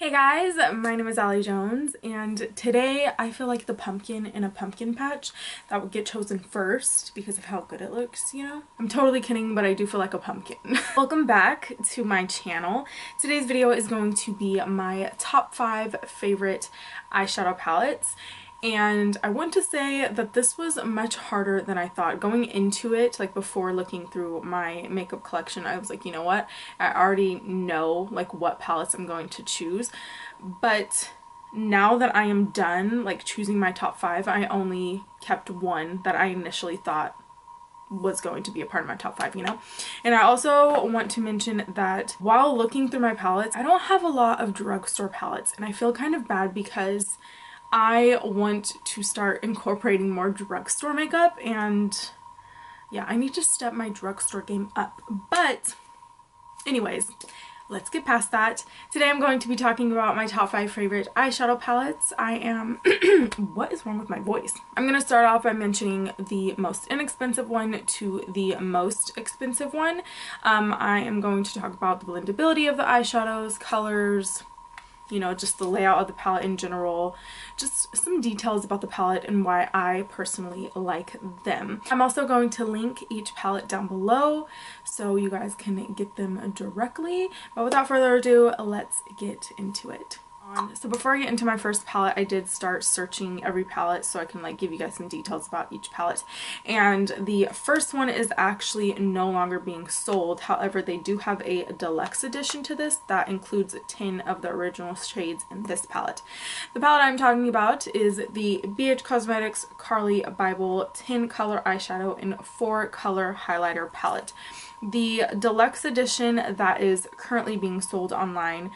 Hey guys, my name is AllieJones, and today I feel like the pumpkin in a pumpkin patch that would get chosen first because of how good it looks, you know? I'm totally kidding, but I do feel like a pumpkin. Welcome back to my channel. Today's video is going to be my top 5 favorite eyeshadow palettes. And I want to say that this was much harder than I thought. Going into it, like before looking through my makeup collection, I was like, you know what? I already know like what palettes I'm going to choose. But now that I am done like choosing my top 5, I only kept one that I initially thought was going to be a part of my top 5, you know? And I also want to mention that while looking through my palettes, I don't have a lot of drugstore palettes, and I feel kind of bad because I want to start incorporating more drugstore makeup, and yeah, I need to step my drugstore game up. But anyways, let's get past that. Today I'm going to be talking about my top 5 favorite eyeshadow palettes. What is wrong with my voice? I'm going to start off by mentioning the most inexpensive one to the most expensive one. I am going to talk about the blendability of the eyeshadows, colors, you know, just the layout of the palette in general, just some details about the palette and why I personally like them. I'm also going to link each palette down below so you guys can get them directly. But without further ado, let's get into it. So before I get into my first palette, I did start searching every palette so I can like give you guys some details about each palette. And the first one is actually no longer being sold. However, they do have a deluxe edition to this that includes 10 of the original shades in this palette. The palette I'm talking about is the BH Cosmetics Carly Bible 10 color eyeshadow and 4 color highlighter palette. The deluxe edition that is currently being sold online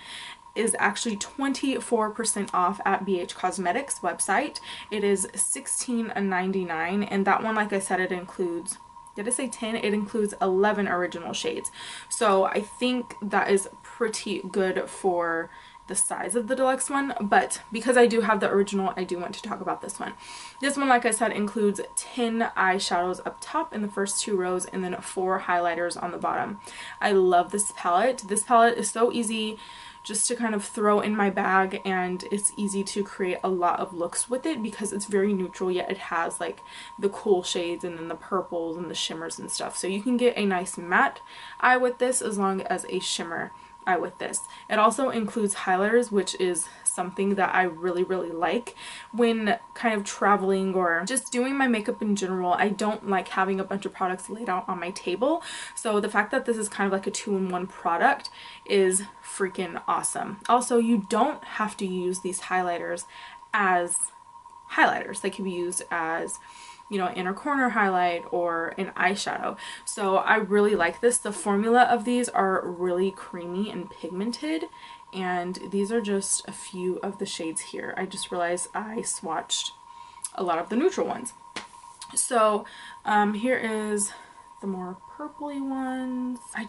is actually 24% off at BH Cosmetics website. It is $16.99, and that one, like I said, it includes, did I say 10? It includes 11 original shades. So I think that is pretty good for the size of the deluxe one, but because I do have the original, I do want to talk about this one. This one, like I said, includes 10 eyeshadows up top in the first 2 rows and then 4 highlighters on the bottom. I love this palette. This palette is so easy just to kind of throw in my bag, and it's easy to create a lot of looks with it because it's very neutral, yet it has like the cool shades and then the purples and the shimmers and stuff. So you can get a nice matte eye with this as long as a shimmer eye with this. It also includes highlighters, which is something that I really like when kind of traveling or just doing my makeup in general. I don't like having a bunch of products laid out on my table, so the fact that this is kind of like a 2-in-1 product is freaking awesome. Also, you don't have to use these highlighters as highlighters. They can be used as, you know, inner corner highlight or an eyeshadow. So I really like this. The formula of these are really creamy and pigmented, and these are just a few of the shades here. I just realized I swatched a lot of the neutral ones. So here is the more purpley ones. I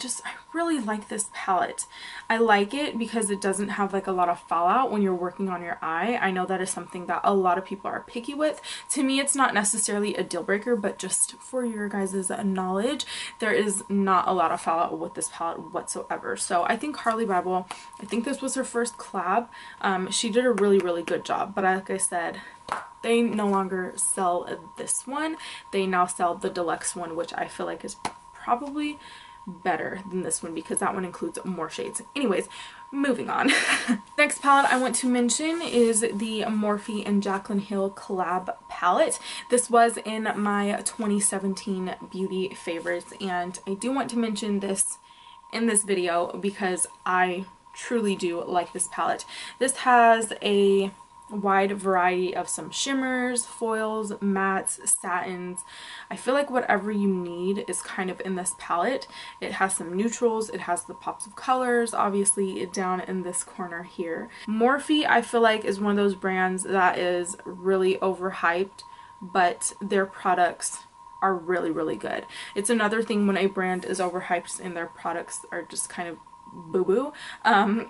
really like this palette. I like it because it doesn't have like a lot of fallout when you're working on your eye. I know that is something that a lot of people are picky with. To me, it's not necessarily a deal breaker, but just for your guys' knowledge, there is not a lot of fallout with this palette whatsoever. So I think Carly Bible, I think this was her first collab. She did a really good job, but like I said, they no longer sell this one. They now sell the deluxe one, which I feel like is probably better than this one because that one includes more shades. Anyways, moving on. Next palette I want to mention is the Morphe and Jaclyn Hill collab palette. This was in my 2017 beauty favorites, and I do want to mention this in this video because I truly do like this palette. This has a wide variety of some shimmers, foils, mattes, satins. I feel like whatever you need is kind of in this palette. It has some neutrals, it has the pops of colors, obviously down in this corner here. Morphe, I feel like, is one of those brands that is really overhyped, but their products are really good. It's another thing when a brand is overhyped and their products are just kind of boo-boo,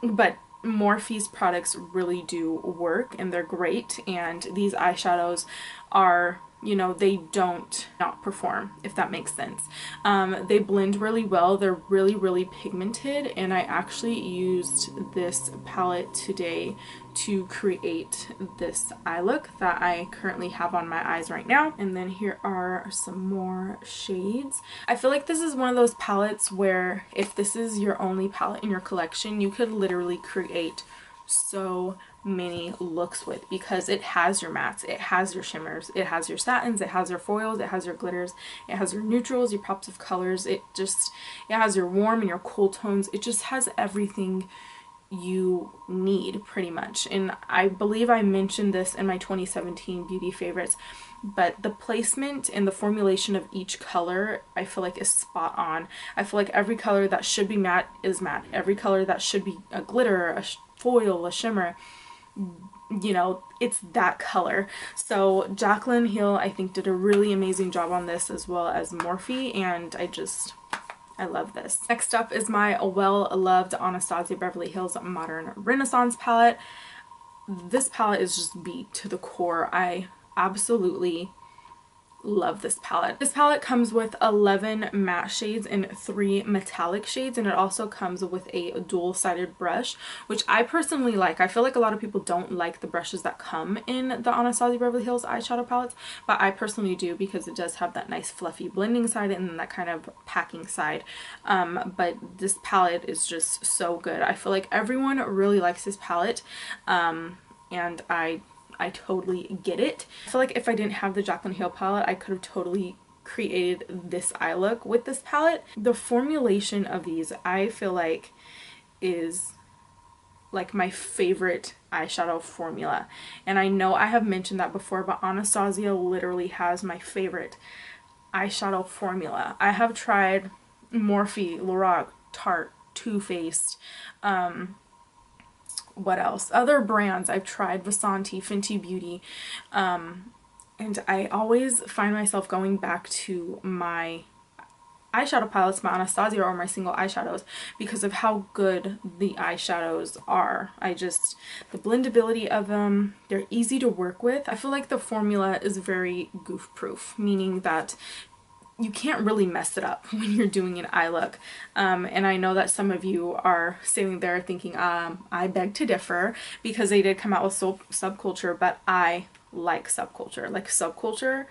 but Morphe's products really do work and they're great, and these eyeshadows are you know, they don't not perform, if that makes sense. They blend really well. They're really, really pigmented, and I actually used this palette today to create this eye look that I currently have on my eyes right now. And then here are some more shades. I feel like this is one of those palettes where if this is your only palette in your collection, you could literally create so many looks with, because it has your mattes, it has your shimmers, it has your satins, it has your foils, it has your glitters, it has your neutrals, your pops of colors, it has your warm and your cool tones. It just has everything you need pretty much. And I believe I mentioned this in my 2017 beauty favorites, but the placement and the formulation of each color I feel like is spot on. I feel like every color that should be matte is matte. Every color that should be a glitter, a foil, a shimmer, you know, it's that color. So Jaclyn Hill, I think, did a really amazing job on this, as well as Morphe, and I love this. Next up is my well-loved Anasazi Beverly Hills Modern Renaissance palette. This palette is just beat to the core. I absolutely love this palette. This palette comes with 11 matte shades and 3 metallic shades, and it also comes with a dual-sided brush, which I personally like. I feel like a lot of people don't like the brushes that come in the Anasazi Beverly Hills eyeshadow palettes, but I personally do, because it does have that nice fluffy blending side and then that kind of packing side. But this palette is just so good. I feel like everyone really likes this palette, and I totally get it. I feel like if I didn't have the Jaclyn Hill palette, I could have totally created this eye look with this palette. The formulation of these, I feel like, is like my favorite eyeshadow formula. And I know I have mentioned that before, but Anastasia literally has my favorite eyeshadow formula. I have tried Morphe, Lorac, Tarte, Too Faced, what else? Other brands I've tried, Vasanti, Fenty Beauty, and I always find myself going back to my eyeshadow palettes, my Anastasia or my single eyeshadows, because of how good the eyeshadows are. The blendability of them, they're easy to work with. I feel like the formula is very goof proof, meaning that you can't really mess it up when you're doing an eye look. And I know that some of you are sitting there thinking, I beg to differ, because they did come out with Subculture, but I like Subculture. Like, Subculture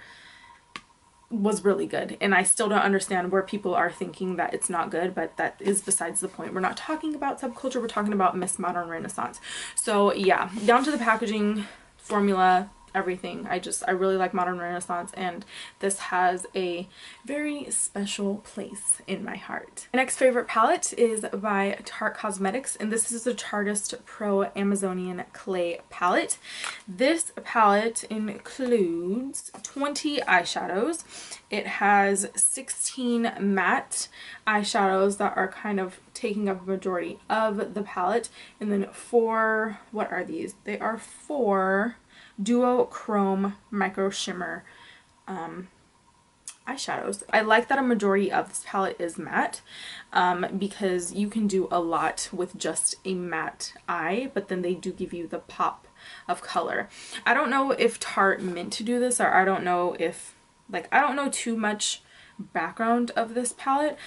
was really good, and I still don't understand where people are thinking that it's not good, but that is besides the point. We're not talking about Subculture, we're talking about Miss Modern Renaissance. So yeah, down to the packaging, formula, everything. I really like Modern Renaissance, and this has a very special place in my heart. My next favorite palette is by Tarte Cosmetics, and this is the Tartist Pro Amazonian Clay palette. This palette includes 20 eyeshadows. It has 16 matte eyeshadows that are kind of taking up a majority of the palette, and then 4, what are these? They are 4 duochrome micro shimmer eyeshadows. I like that a majority of this palette is matte, because you can do a lot with just a matte eye, but then they do give you the pop of color. I don't know if Tarte meant to do this, or I don't know if, like, I don't know too much background of this palette,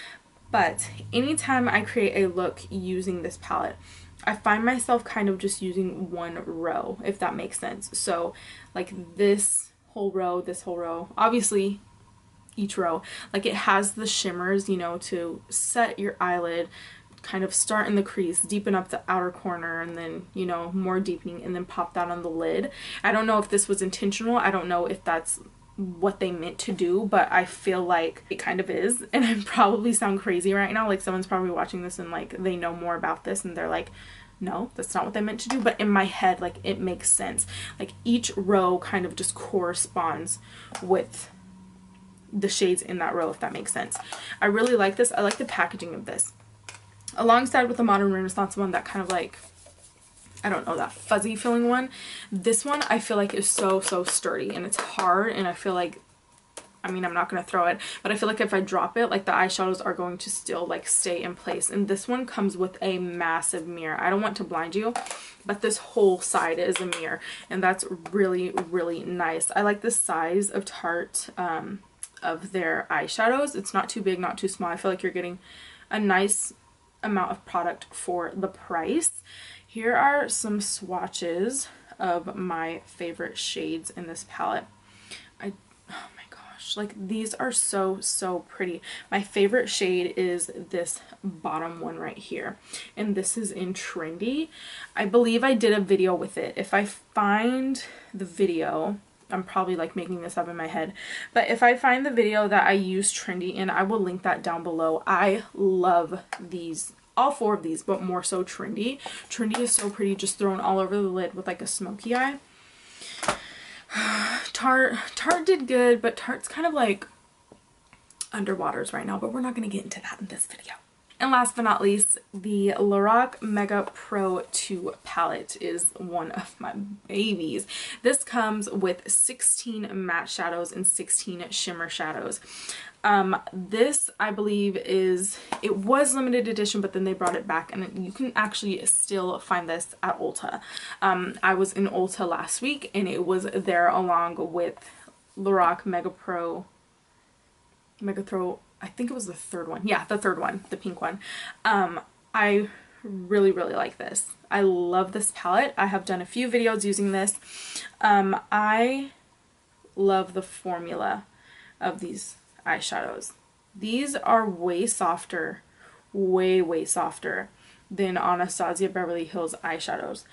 but anytime I create a look using this palette, I find myself kind of just using one row, if that makes sense. So like this whole row, obviously each row, like, it has the shimmers, you know, to set your eyelid, kind of start in the crease, deepen up the outer corner, and then, you know, more deepening, and then pop that on the lid. I don't know if this was intentional. I don't know if that's what they meant to do, but I feel like it kind of is, and I probably sound crazy right now. Like, someone's probably watching this and like they know more about this and they're like, no, that's not what they meant to do. But in my head, like, it makes sense. Like, each row kind of just corresponds with the shades in that row, if that makes sense. I really like this. I like the packaging of this, alongside with the Modern Renaissance one, that kind of like, I don't know, that fuzzy feeling one. This one I feel like is so sturdy, and it's hard, and I feel like I mean, I'm not going to throw it, but I feel like if I drop it, like the eyeshadows are going to still like stay in place. And this one comes with a massive mirror. I don't want to blind you, but this whole side is a mirror, and that's really, really nice. I like the size of Tarte of their eyeshadows. It's not too big, not too small. I feel like you're getting a nice amount of product for the price. Here are some swatches of my favorite shades in this palette. Oh my gosh, like these are so pretty. My favorite shade is this bottom one right here, and this is in Trendy. I believe I did a video with it. If I find the video, I'm probably like making this up in my head, but if I find the video that I use Trendy in, I will link that down below. I love these, all four of these, but more so Trendy. Trendy is so pretty, just thrown all over the lid with like a smoky eye. Tarte did good, but Tarte's kind of like underwaters right now, but we're not going to get into that in this video. And last but not least, the Lorac Mega Pro 2 palette is one of my babies. This comes with 16 matte shadows and 16 shimmer shadows. This, I believe, it was limited edition, but then they brought it back, and you can actually still find this at Ulta. I was in Ulta last week, and it was there along with Lorac Mega Pro, I think it was the third one. Yeah, the third one, the pink one. I really like this. I love this palette. I have done a few videos using this. I love the formula of these eyeshadows. These are way softer, way softer than Anasazi Beverly Hills eyeshadows.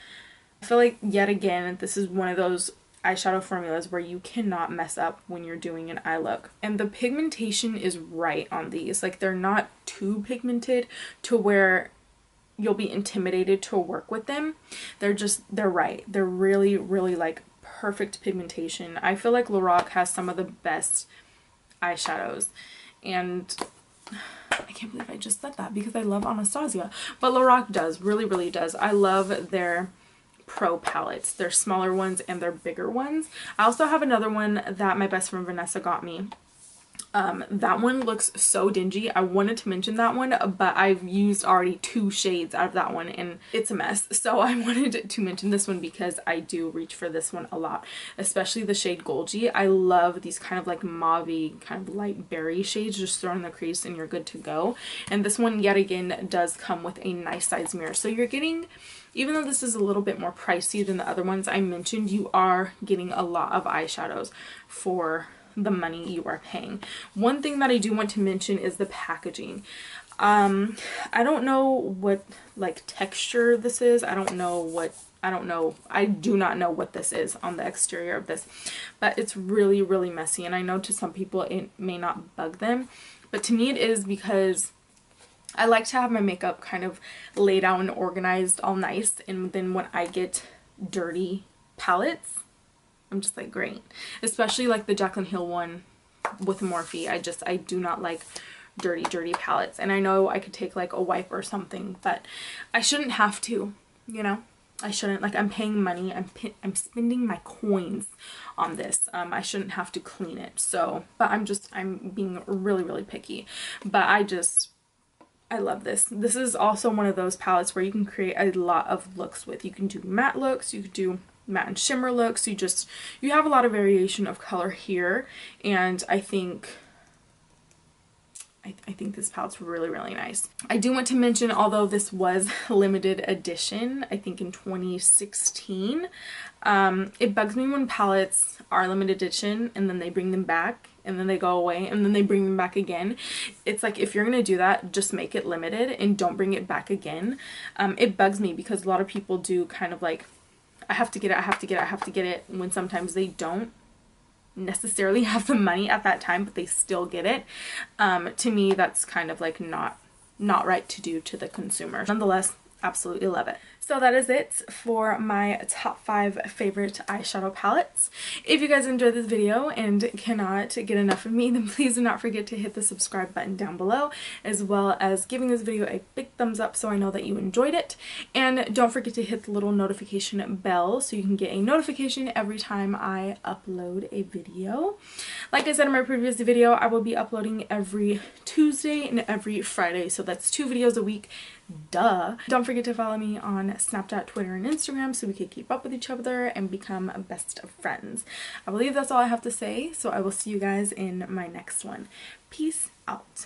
I feel like, yet again, this is one of those eyeshadow formulas where you cannot mess up when you're doing an eye look. And the pigmentation is right on these. Like, they're not too pigmented to where you'll be intimidated to work with them. They're right. They're really like perfect pigmentation. I feel like Lorac has some of the best eyeshadows, and I can't believe I just said that because I love Anastasia, but Lorac does, really does. I love their Pro palettes, their smaller ones and their bigger ones. I also have another one that my best friend Vanessa got me. That one looks so dingy. I wanted to mention that one, but I've used already 2 shades out of that one and it's a mess. So I wanted to mention this one because I do reach for this one a lot, especially the shade Golgi. I love these kind of like mauve-y, kind of light berry shades. Just throw in the crease and you're good to go. And this one, yet again, does come with a nice size mirror. So you're getting, even though this is a little bit more pricey than the other ones I mentioned, you are getting a lot of eyeshadows for the money you are paying. One thing that I do want to mention is the packaging. I don't know what like texture this is. I do not know what this is on the exterior of this, but it's really messy. And I know to some people it may not bug them, but to me it is, because I like to have my makeup kind of laid out and organized all nice, and then when I get dirty palettes, I'm just like, great. Especially like the Jaclyn Hill one with Morphe. I do not like dirty palettes. And I know I could take like a wipe or something, but I shouldn't have to, you know? I shouldn't. Like, I'm paying money. I'm spending my coins on this. I shouldn't have to clean it. So, but I'm being really picky. But I love this. This is also one of those palettes where you can create a lot of looks with. You can do matte looks, you could do matte and shimmer looks. You have a lot of variation of color here, and I think this palette's really nice. I do want to mention, although this was limited edition, I think in 2016, it bugs me when palettes are limited edition and then they bring them back and then they go away and then they bring them back again. It's like, if you're gonna do that, just make it limited and don't bring it back again. It bugs me because a lot of people do kind of like, I have to get it, when sometimes they don't necessarily have the money at that time, but they still get it. To me, that's kind of like not right to do to the consumer. Nonetheless, absolutely love it. So that is it for my top 5 favorite eyeshadow palettes. If you guys enjoyed this video and cannot get enough of me, then please do not forget to hit the subscribe button down below, as well as giving this video a big thumbs up so I know that you enjoyed it. And don't forget to hit the little notification bell so you can get a notification every time I upload a video. Like I said in my previous video, I will be uploading every Tuesday and every Friday, so that's 2 videos a week. Duh. Don't forget to follow me on Snapchat, Twitter, and Instagram so we can keep up with each other and become best of friends. I believe that's all I have to say, so I will see you guys in my next one. Peace out.